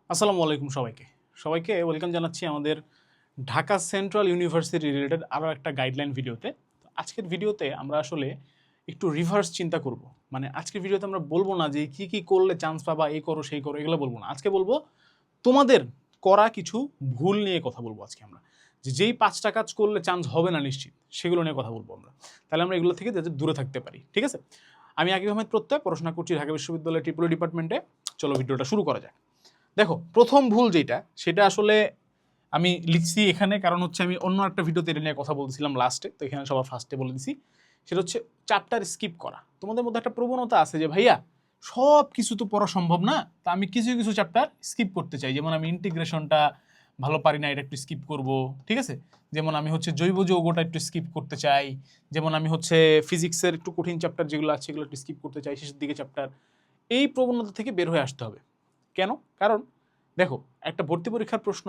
আসসালামু আলাইকুম সবাইকে সবাইকে ওয়েলকাম জানাচ্ছি আমাদের ঢাকা সেন্ট্রাল ইউনিভার্সিটি রিলেটেড আরও একটা গাইডলাইন ভিডিওতে। তো আজকের ভিডিওতে আমরা আসলে একটু রিভার্স চিন্তা করব। মানে আজকের ভিডিওতে আমরা বলবো না যে কি কি করলে চান্স পাবা, এই করো সেই করো, এগুলো বলবো না। আজকে বলবো তোমাদের করা কিছু ভুল নিয়ে কথা বলবো আজকে আমরা, যে যেই 5টা কাজ করলে চান্স হবে না নিশ্চিত, সেগুলো নিয়ে কথা বলবো আমরা। তাহলে আমরা এগুলো থেকে যাতে দূরে থাকতে পারি, ঠিক আছে? আমি আকিব আহমেদ প্রত্যয়, পড়াশোনা করছি ঢাকা বিশ্ববিদ্যালয়ের ট্রিপলি ডিপার্টমেন্টে। চলো ভিডিওটা শুরু করা যাক। দেখো, প্রথম ভুল যেটা, সেটা আসলে আমি লিখছি এখানে, কারণ হচ্ছে আমি অন্য একটা ভিডিওতে এটা নিয়ে কথা বলছিলাম লাস্টে, তো এখানে সবার ফার্স্টে বলে দিছি। সেটা হচ্ছে চ্যাপ্টার স্কিপ করা। তোমাদের মধ্যে একটা প্রবণতা আছে যে ভাইয়া সব কিছু তো পড়া সম্ভব না, তা আমি কিছু কিছু চ্যাপ্টার স্কিপ করতে চাই। যেমন আমি ইন্টিগ্রেশনটা ভালো পারি না, এটা একটু স্কিপ করব, ঠিক আছে? যেমন আমি হচ্ছে জৈব যৌগটা একটু স্কিপ করতে চাই। যেমন আমি হচ্ছে ফিজিক্সের একটু কঠিন চ্যাপ্টার যেগুলো আছে সেগুলো একটু স্কিপ করতে চাই, শেষের দিকে চ্যাপ্টার। এই প্রবণতা থেকে বের হয়ে আসতে হবে। কেন? কারণ দেখো, একটা ভর্তি পরীক্ষার প্রশ্ন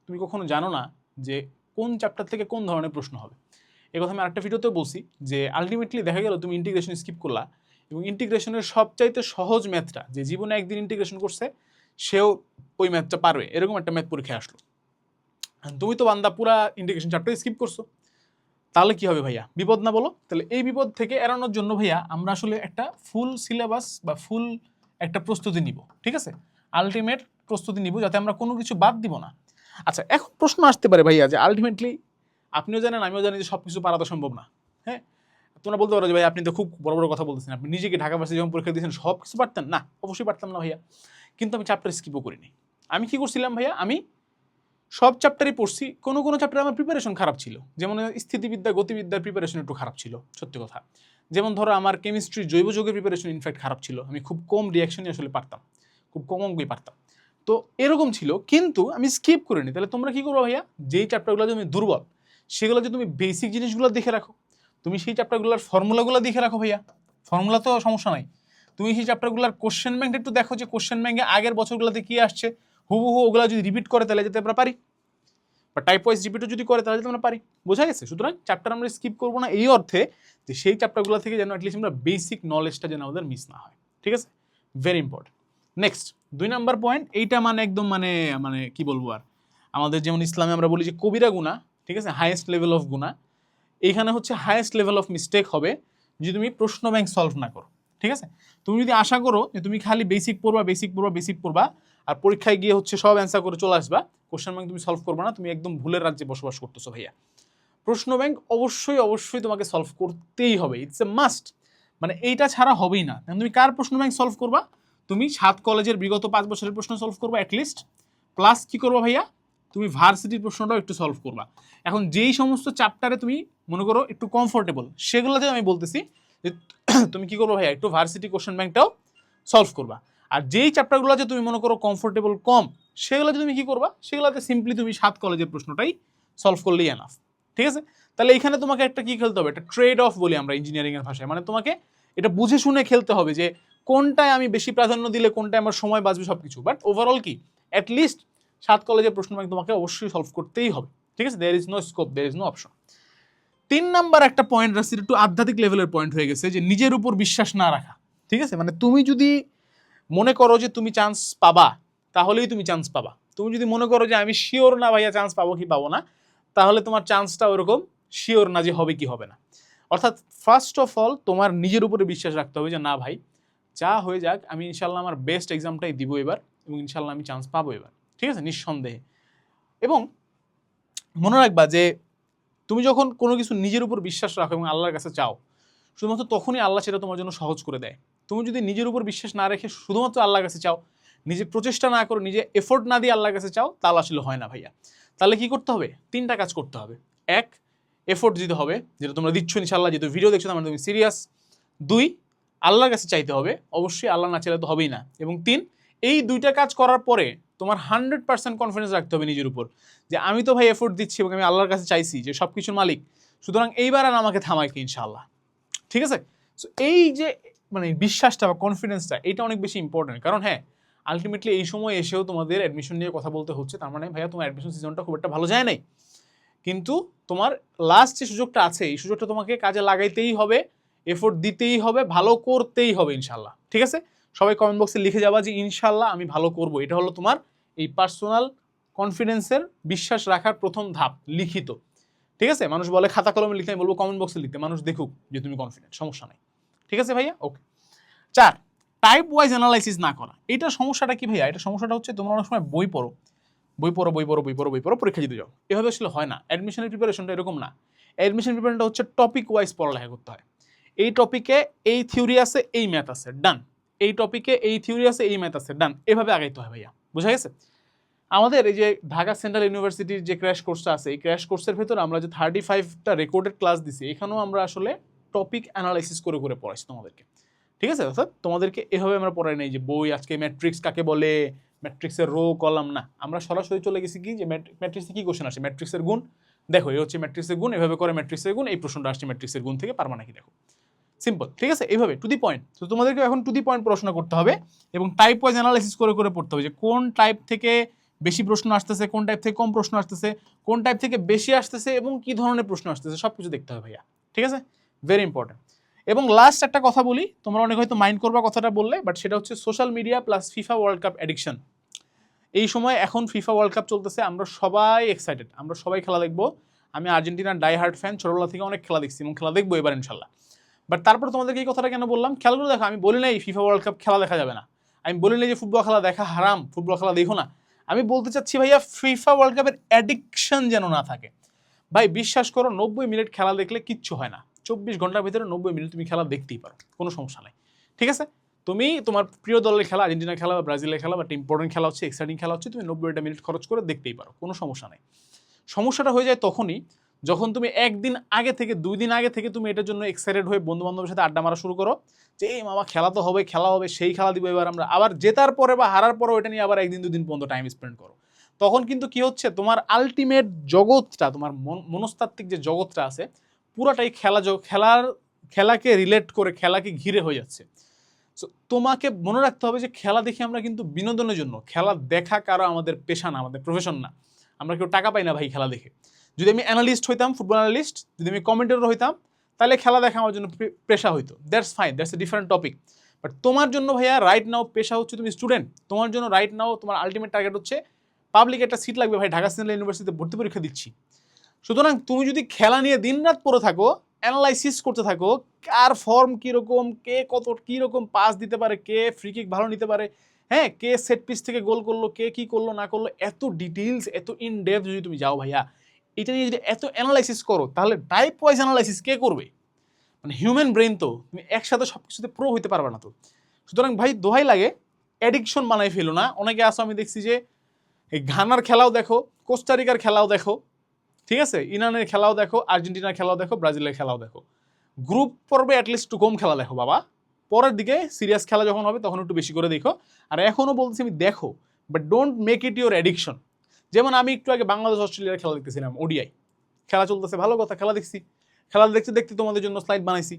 তুমি কখনো জানো না যে কোন চ্যাপ্টার থেকে কোন ধরনের প্রশ্ন হবে। এই কথা আমি আরেকটা ভিডিওতেও বলছি যে আলটিমেটলি দেখা গেল তুমি ইন্টিগ্রেশন স্কিপ করলা, এবং ইন্টিগ্রেশনের সবচাইতে সহজ ম্যাথটা, যে জীবনে একদিন ইন্টিগ্রেশন করছে সেও ওই ম্যাথটা পারবে, এরকম একটা ম্যাথ পরীক্ষায় আসলো। তুমি তো বান্দা পুরা ইন্টিগ্রেশন চ্যাপ্টার স্কিপ করছো, তাহলে কি হবে ভাইয়া? বিপদ না বলো? তাহলে এই বিপদ থেকে এড়ানোর জন্য ভাইয়া আমরা আসলে একটা ফুল সিলেবাস বা ফুল একটা প্রস্তুতি নিব, ঠিক আছে? আলটিমেট প্রস্তুতি নিব, যাতে আমরা কোনো কিছু বাদ দিব না। আচ্ছা, এখন প্রশ্ন আসতে পারে ভাইয়া যে আলটিমেটলি আপনিও জানেন আমিও জানি যে সব কিছু পারা তো সম্ভব না। হ্যাঁ, তোমরা বলতে পারো যে ভাই আপনি তো খুব বড় বড় কথা বলতেছেন, আপনি নিজেকে ঢাকা ভার্সিটি যখন পরীক্ষা দিয়েছেন সব কিছু পারতেন না? অবশ্যই পারতাম না ভাইয়া, কিন্তু আমি চ্যাপ্টার স্কিপও করিনি। আমি কি করছিলাম ভাইয়া? আমি সব চ্যাপ্টারই পড়ছি। কোনো কোনো চ্যাপ্টারে আমার প্রিপারেশন খারাপ ছিল, যেমন স্থিতিবিদ্যা গতিবিদ্যার প্রিপারেশন একটু খারাপ ছিল, সত্যি কথা। যেমন ধরো আমার কেমিস্ট্রি জৈব যৌগের প্রিপারেশন ইনফ্যাক্ট খারাপ ছিল, আমি খুব কম রিয়াকশনই আসলে পারতাম, খুব কম অঙ্কই পারতাম। তো এরকম ছিল, কিন্তু আমি স্কিপ করিনি। তাহলে তোমরা কি করবো ভাইয়া? যেই চ্যাপ্টারগুলো তুমি দুর্বল, সেগুলো যে তুমি বেসিক জিনিসগুলো দেখে রাখো, তুমি সেই চ্যাপ্টারগুলোর ফর্মুলাগুলো দেখে রাখো ভাইয়া। ফর্মুলা তো সমস্যা নাই, তুমি সেই চ্যাপ্টারগুলোর কোশ্চেন ব্যাংক একটু দেখো যে কোশ্চেন ব্যাংকে আগের বছরগুলোতে কি আসছে, হুবহু ওগুলো যদি রিপিট করে তাহলে যেতে আমরা পারি, বা টাইপ ওয়াইজ রিপিটও যদি করে তাহলে আমরা পারি। বোঝা গেছে? সুতরাং চ্যাপ্টার আমরা স্কিপ করবো না এই অর্থে যে সেই চ্যাপ্টারগুলো থেকে যেন অ্যাটলিস্ট আমরা বেসিক নলেজটা যেন আমাদের মিস না হয়, ঠিক আছে? Very important. Next 2 number point, এইটা মানে একদম মানে মানে কি বলবো আর, আমাদের যেমন ইসলামে আমরা বলি যে কবিরা গুনাহ, ঠিক আছে, হাইয়েস্ট লেভেল অফ গুনাহ। এইখানে হচ্ছে হাইয়েস্ট লেভেল অফ মিস্টেক হবে যদি তুমি প্রশ্ন ব্যাংক সলভ না করো, ঠিক আছে? তুমি যদি আশা করো যে তুমি খালি বেসিক পড়বা বেসিক পড়বা বেসিক পড়বা, আর পরীক্ষায় গিয়ে হচ্ছে সব অ্যান্সার করে চলে আসবা, কোশ্চেন ব্যাংক তুমি সলভ করবে না, তুমি একদম ভুলের রাজ্যে বসবাস করতেছো ভাইয়া। প্রশ্ন ব্যাংক অবশ্যই অবশ্যই তোমাকে সলভ করতেই হবে, ইটস এ মাস্ট। মানে এইটা ছাড়া হবেই না। তুমি কার প্রশ্ন ব্যাংক সলভ করবা? তুমি 7 কলেজের বিগত 5 বছরের প্রশ্ন সলভ করবা অ্যাটলিস্ট, প্লাস কি করবা ভাইয়া? তুমি ভার্সিটির প্রশ্নটাও একটু সলভ করবা। এখন যেই সমস্ত চ্যাপ্টারে তুমি মনে করো একটু কমফোর্টেবল, সেগুলোতে আমি বলতেছি যে তুমি কি করবো ভাইয়া, একটু ভার্সিটি কোশ্চেন ব্যাংকটাও সলভ করবা। আর যেই চ্যাপ্টারগুলো যে তুমি মনে করো কমফোর্টেবল কম, সেগুলো তুমি কি করবা? সেগুলোতে সিম্পলি তুমি 7 কলেজের প্রশ্নটাই সলভ করলেই এনাফ, ঠিক আছে? তাহলে এখানে তোমাকে একটা কি খেলতে হবে, একটা ট্রেড অফ বলি আমরা ইঞ্জিনিয়ারিং এর ভাষায়, মানে তোমাকে এটা বুঝে শুনে খেলতে হবে যে কোনটায় আমি বেশি প্রাধান্য দিলে কোনটায় আমার সময় বাঁচবে সবকিছু। বাট ওভারঅল কি, অ্যাটলিস্ট 7 কলেজের প্রশ্ন ব্যাংক তোমাকে অবশ্যই সলভ করতেই হবে, ঠিক আছে? There is no scope, there is no option. 3 number একটা পয়েন্ট রাসির একটু আধ্যাত্মিক লেভেলের পয়েন্ট হয়ে গেছে, যে নিজের উপর বিশ্বাস না রাখা, ঠিক আছে? মানে তুমি যদি মনে করো যে তুমি চান্স পাবা, তাহলেই তুমি চান্স পাবা। তুমি যদি মনে করো যে আমি শিওর না ভাইয়া চান্স পাবো কি পাবো না, তাহলে তোমার চান্সটা ওরকম শিওর না যে হবে কি হবে না। অর্থাৎ ফার্স্ট অফ অল তোমার নিজের উপরে বিশ্বাস রাখতে হবে যে না ভাই, যা হয়ে যাক আমি ইনশাল্লাহ আমার বেস্ট এক্সামটাই দিব এবার, এবং ইনশাল্লাহ আমি চান্স পাবো এবার, ঠিক আছে, নিঃসন্দেহে। এবং মনে রাখবা যে তুমি যখন কোনো কিছু নিজের উপর বিশ্বাস রাখো এবং আল্লাহর কাছে চাও, শুধুমাত্র তখনই আল্লাহ সেটা তোমার জন্য সহজ করে দেয়। তুমি যদি নিজের উপর বিশ্বাস না রেখে শুধুমাত্র আল্লাহর কাছে চাও, নিজে প্রচেষ্টা না করো, নিজে এফোর্ট না দিয়ে আল্লাহর কাছে চাও, তাহলে আসলে হয় না ভাইয়া। তাহলে কি করতে হবে? 3টা কাজ করতে হবে। 1, এফোর্ট দিতে হবে, যেটা তোমরা দিচ্ছ ইনশাআল্লাহ, যেহেতু ভিডিও দেখছো তার মানে তুমি সিরিয়াস। 2, আল্লাহর কাছে চাইতে হবে, অবশ্যই আল্লাহ না চাইলে তো হবেই না। এবং 3, এই 2টা কাজ করার পরে তোমার 100% কনফিডেন্স রাখতে হবে নিজের উপর, যে আমি তো ভাই এফোর্ট দিচ্ছি এবং আমি আল্লাহর কাছে চাইছি যে সব কিছুর মালিক, সুতরাং এইবার আর আমাকে থামায় কি ইনশাআল্লাহ, ঠিক আছে? সো এই যে মানে বিশ্বাসটা বা কনফিডেন্সটা, এটা অনেক বেশি ইম্পর্টেন্ট। কারণ হ্যাঁ, আলটিমেটলি এই সময় এসেও তোমাদের অ্যাডমিশন নিয়ে কথা বলতে হচ্ছে, তার মানে ভাইয়া তোমার অ্যাডমিশন সিজনটা খুব একটা ভালো যায় নাই, কিন্তু তোমার লাস্ট যে সুযোগটা আছে এই সুযোগটা তোমাকে কাজে লাগাইতেই হবে, এফোর্ট দিতেই হবে, ভালো করতেই হবে ইনশাল্লাহ, ঠিক আছে? সবাই কমেন্ট বক্সে লিখে যাবা যে ইনশাল্লাহ আমি ভালো করব, এটা হলো তোমার এই পার্সোনাল কনফিডেন্সের বিশ্বাস রাখার প্রথম ধাপ লিখিত। ঠিক আছে, মানুষ বলে খাতা কলমে লিখতে, আমি বলবো কমেন্ট বক্সে লিখতে, মানুষ দেখুক যে তুমি কনফিডেন্ট, সমস্যা নাই। ঠিক আছে ভাইয়া, ওকে। 4, টাইপ ওয়াইজ অ্যানালাইসিস না করা। এটা সমস্যাটা কি ভাইয়া? এটা সমস্যাটা হচ্ছে তোমরা অনেক সময় বই পড়ো, পরীক্ষা দিতে যাও, এভাবে আসলে হয় না। অ্যাডমিশনের প্রিপারেশনটা এরকম না। অ্যাডমিশন প্রিপারেশনটা হচ্ছে টপিক ওয়াইজ পড়ালেখা করতে হয়। এই টপিকে এই থিওরি আছে, এই ম্যাথ আছে, ডান। এই টপিকে এই থিওরি আছে, এই ম্যাথ আছে, ডান। এভাবে আগাইতে হয় ভাইয়া, বুঝা গেছে? আমাদের এই যে ঢাকা সেন্ট্রাল ইউনিভার্সিটির যে ক্র্যাশ কোর্সটা আছে, এই ক্র্যাশ কোর্সের ভেতরে আমরা যে 35টা রেকর্ডেড ক্লাস দিছি, এখানেও আমরা আসলে টপিক অ্যানালাইসিস করে করে পড়াইছি তোমাদেরকে। ঠিক আছে, অর্থাৎ তোমাদেরকে এভাবে আমরা পড়াই নাই যে বই আজকে ম্যাট্রিক্স কাকে বলে, ম্যাট্রিক্সের রো কলাম, না। আমরা সরাসরি চলে গেছি কি যে ম্যাট্রিক্সে কি কোশ্চেন আসে, ম্যাট্রিক্সের গুণ দেখো, এই হচ্ছে ম্যাট্রিক্সের গুণ, এভাবে করে ম্যাট্রিক্সের গুণ, এই প্রশ্নটা আসছে ম্যাট্রিক্সের গুণ থেকে, পারবা নাকি দেখো, সিম্পল। ঠিক আছে, এইভাবে টু দি পয়েন্ট। তো তোমাদেরকে এখন টু দি পয়েন্ট পড়াশোনা করতে হবে এবং টাইপ ওয়াইজ অ্যানালাইসিস করে করে পড়তে হবে যে কোন টাইপ থেকে বেশি প্রশ্ন আসতেছে, কোন টাইপ থেকে কম প্রশ্ন আসতেছে, কোন টাইপ থেকে বেশি আসতেছে এবং কি ধরনের প্রশ্ন আসতেছে, সব কিছু দেখতে হবে ভাইয়া। ঠিক আছে, ভেরি ইম্পর্টেন্ট। এবং লাস্ট একটা কথা বলি, তোমরা অনেক হয়তো মাইন্ড করবা কথাটা বললে, বাট সেটা হচ্ছে social media plus FIFA world cup addiction. এই সময় এখন ফিফা ওয়ার্ল্ড কাপ চলতেছে, আমরা সবাই এক্সাইটেড, আমরা সবাই খেলা দেখবো। আমি আর্জেন্টিনার ডাই হার্ট ফ্যান, ছোটবেলা থেকে অনেক খেলা দেখছি এবং খেলা দেখবো এবার ইনশাল্লাহ। বাট তারপর তোমাদেরকে এই কথাটা কেন বললাম, খেলাগুলো দেখো, আমি বলি নাই ফিফা ওয়ার্ল্ড কাপ খেলা দেখা যাবে না, আমি বলি নাই যে ফুটবল খেলা দেখা হারাম, ফুটবল খেলা দেখো না। আমি বলতে চাচ্ছি ভাইয়া, ফিফা ওয়ার্ল্ড কাপের অ্যাডিকশন যেন না থাকে। ভাই বিশ্বাস করো, 90 মিনিট খেলা দেখলে কিচ্ছু হয় না। 24 ঘন্টার ভিতরে 90 মিনিট তুমি খেলা দেখতেই পারো, কোনো সমস্যা নাই। ঠিক আছে, তুমি তোমার প্রিয় দলের খেলা, আর্জেন্টিনার খেলা বা ব্রাজিলের খেলা, বা ইম্পর্টেন্ট খেলা হচ্ছে, এক্সাইটিং খেলা হচ্ছে, তুমি 90 মিনিট খরচ করে দেখতেই পারো, কোনো সমস্যা নাই। সমস্যাটা হয়ে যায় তখনই যখন তুমি একদিন আগে থেকে, 2 দিন আগে থেকে তুমি এটার জন্য এক্সাইটেড হয়ে বন্ধু বান্ধবের সাথে আড্ডা মারা শুরু করো যে এই মামা খেলা তো হবে, খেলা হবে, সেই খেলা দিব এবার আমরা, আবার জেতার পরে বা হারার পরে ওইটা নিয়ে আবার একদিন 2 দিন পর্যন্ত টাইম স্পেন্ড করো। তখন কিন্তু কি হচ্ছে, তোমার আলটিমেট জগৎটা, তোমার মনস্তাত্ত্বিক যে জগৎটা আছে, পুরাটাই খেলাকে রিলেট করে, খেলাকে ঘিরে হয়ে যাচ্ছে। সো তোমাকে মনে রাখতে হবে যে খেলা দেখি আমরা কিন্তু বিনোদনের জন্য, খেলা দেখা কারো আমাদের পেশা না, আমাদের প্রফেশন না। আমরা কেউ টাকা পাই না ভাই খেলা দেখে। যদি আমি অ্যানালিস্ট হইতাম, ফুটবল অ্যানালিস্ট, যদি আমি কমেন্টেটর হইতাম, তাহলে খেলা দেখা আমার জন্য পেশা হইতো, that's fine, that's a different topic. But তোমার জন্য ভাইয়া রাইট নাও পেশা হচ্ছে তুমি স্টুডেন্ট, তোমার জন্য রাইট নাও তোমার আলটিমেট টার্গেট হচ্ছে পাবলিক একটা সিট লাগবে ভাই, ঢাকা সেন্ট্রাল ইউনিভার্সিটিতে ভর্তি পরীক্ষা দিচ্ছি। সুতরাং তুমি যদি খেলা নিয়ে দিনরাত পড়ে থাকো, অ্যানালাইসিস করতে থাকো, কার ফর্ম কীরকম, কে কত কীরকম পাস দিতে পারে, কে ফ্রি কিক ভালো নিতে পারে, হ্যাঁ, কে সেট পিস থেকে গোল করলো, কে কী করলো না করলো, এত ডিটেইলস, এত ইন ডেপথ যদি তুমি যাও ভাইয়া, এটা নিয়ে যদি এত অ্যানালাইসিস করো, তাহলে টাইপ ওয়াইজ অ্যানালাইসিস কে করবে? মানে হিউম্যান ব্রেন তো, তুমি একসাথে সব কিছুতে প্রো হইতে পারবে না তো। সুতরাং ভাই দোহাই লাগে, অ্যাডিকশন বানাই ফেলো না। অনেকে আসো, আমি দেখছি যে এই ঘানার খেলাও দেখো, কোস্টারিকার খেলাও দেখো, ঠিক আছে, ইরানের খেলাও দেখো, আর্জেন্টিনার খেলাও দেখো, ব্রাজিলের খেলাও দেখো। গ্রুপ পর্বে অ্যাটলিস্ট একটু কম খেলা দেখো বাবা, পরের দিকে সিরিয়াস খেলা যখন হবে তখন একটু বেশি করে দেখো। আর এখনও বলতেছি আমি দেখো, but don't make it your addiction. যেমন আমি একটু আগে বাংলাদেশ অস্ট্রেলিয়ার খেলা দেখতেছিলাম, ওডিআই খেলা চলতেছে, ভালো কথা, খেলা দেখছি, খেলা দেখতে দেখতে তোমাদের জন্য স্লাইড বানাইছি,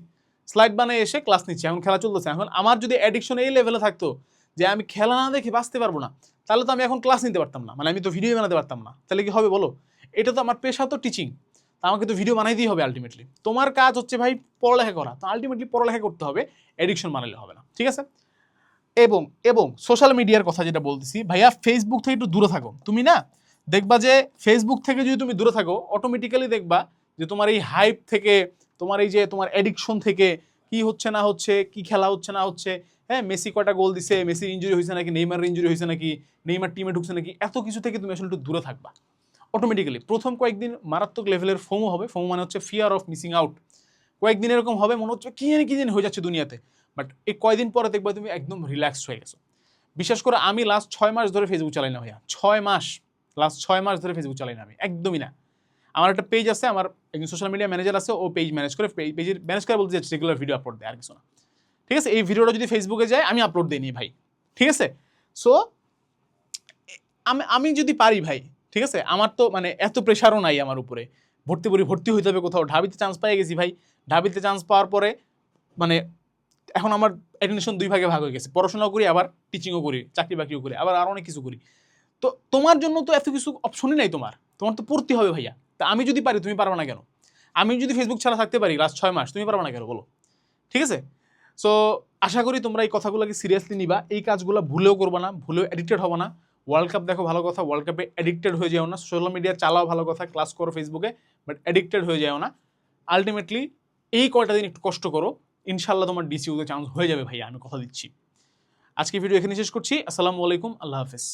স্লাইড বানিয়ে এসে ক্লাস নিচ্ছি, এখন খেলা চলতেছে। এখন আমার যদি অ্যাডিকশন এই লেভেলে থাকতো যে আমি খেলা না দেখে বাঁচতে পারবো না, তাহলে তো আমি এখন ক্লাস নিতে পারতাম না, মানে আমি তো ভিডিও বানাতে পারতাম না, তাহলে কি হবে বলো? এটা তো আমার পেশা, তো টিচিং, তা আমাকে তো ভিডিও বানাইতেই হবে আলটিমেটলি। তোমার কাজ হচ্ছে ভাই পড়ালেখা করা, তো আলটিমেটলি পড়ালেখা করতে হবে, এডিকশন বানাইলে হবে না, ঠিক আছে? এবং এবং সোশ্যাল মিডিয়ার কথা যেটা বলতেছি ভাইয়া, ফেসবুক থেকে একটু দূরে থাকো। তুমি না দেখবা যে ফেসবুক থেকে যদি তুমি দূরে থাকো, অটোমেটিক্যালি দেখবা যে তোমার এই হাইপ থেকে, তোমার এই যে তোমার অ্যাডিকশন থেকে, কি হচ্ছে না হচ্ছে, কি খেলা হচ্ছে না হচ্ছে, হ্যাঁ, মেসি কয়টা গোল দিছে, মেসির ইঞ্জুরি হয়েছে নাকি, নেইমারের ইঞ্জুরি হয়েছে নাকি, নেইমার টিমে ঢুকছে নাকি, এত কিছু থেকে তুমি আসলে একটু দূরে থাকবা অটোমেটিক্যালি। প্রথম কয়েকদিন মারাত্মক লেভেলের ফোমো হবে, ফোমো মানে হচ্ছে ফিয়ার অফ মিসিং আউট। কয়েকদিন এরকম হবে, মনে হচ্ছে কি জানি হয়ে যাচ্ছে দুনিয়াতে, বাট এই কয়দিন পরে দেখবা তুমি একদম রিল্যাক্সড হয়ে গেছো। বিশেষ করে আমি লাস্ট 6 মাস ধরে ফেসবুক চালাই না ভাইয়া, 6 মাস, লাস্ট 6 মাস ধরে ফেসবুক চালাই না আমি, একদমই না। আমার একটা পেজ আছে, আমার একজন সোশ্যাল মিডিয়া ম্যানেজার আছে, ও পেজ ম্যানেজ করে, পেজের ম্যানেজ করে বলতে যাচ্ছে রেগুলার ভিডিও আপলোড দেয়, আর কিছু না। ঠিক আছে, এই ভিডিওটা যদি ফেসবুকে যায় আমি আপলোড দিই নি ভাই, ঠিক আছে? সো আমি যদি পারি ভাই, ঠিক আছে, আমার তো মানে এত প্রেশারও নাই আমার উপরে, ভর্তি হইতে হবে কোথাও। ঢাবিতে চান্স পেয়ে গেছি ভাই, ঢাবিতে চান্স পাওয়ার পরে মানে এখন আমার অ্যাটেনশন 2 ভাগে ভাগ হয়ে গেছে, পড়াশোনাও করি, আবার টিচিংও করি, চাকরি বাকরিও করি, আবার অনেক কিছু করি। তো তোমার জন্য তো এত কিছু অপশনই নাই, তোমার তো পড়তে হবে ভাইয়া। তা আমি যদি পারি, তুমি পারবে না কেন? আমি যদি ফেসবুক ছাড়া থাকতে পারি লাস্ট 6 মাস, তুমি পারবে না কেন বলো? ঠিক আছে, সো আশা করি তোমরা এই কথাগুলোকে সিরিয়াসলি নিবা, এই কাজগুলো ভুলেও করবা না, ভুলেও অ্যাডিক্টেড হবে না। ওয়ার্ল্ড কাপ দেখো ভালো কথা, ওয়ার্ল্ড কাপে অ্যাডিক্টেড হয়ে যাও না, সোশ্যাল মিডিয়া চালাও ভালো কথা, ক্লাস করো ফেসবুকে, বাট অ্যাডিক্টেড হয়ে যাও না। আলটিমেটলি এই কয়টা দিন একটু কষ্ট করো, ইনশাল্লাহ তোমার ডিসিউতে চান্স হয়ে যাবে ভাইয়া, আমি কথা দিচ্ছি। আজকে ভিডিও এখানে শেষ করছি। আসসালামু আলাইকুম, আল্লাহ হাফেজ।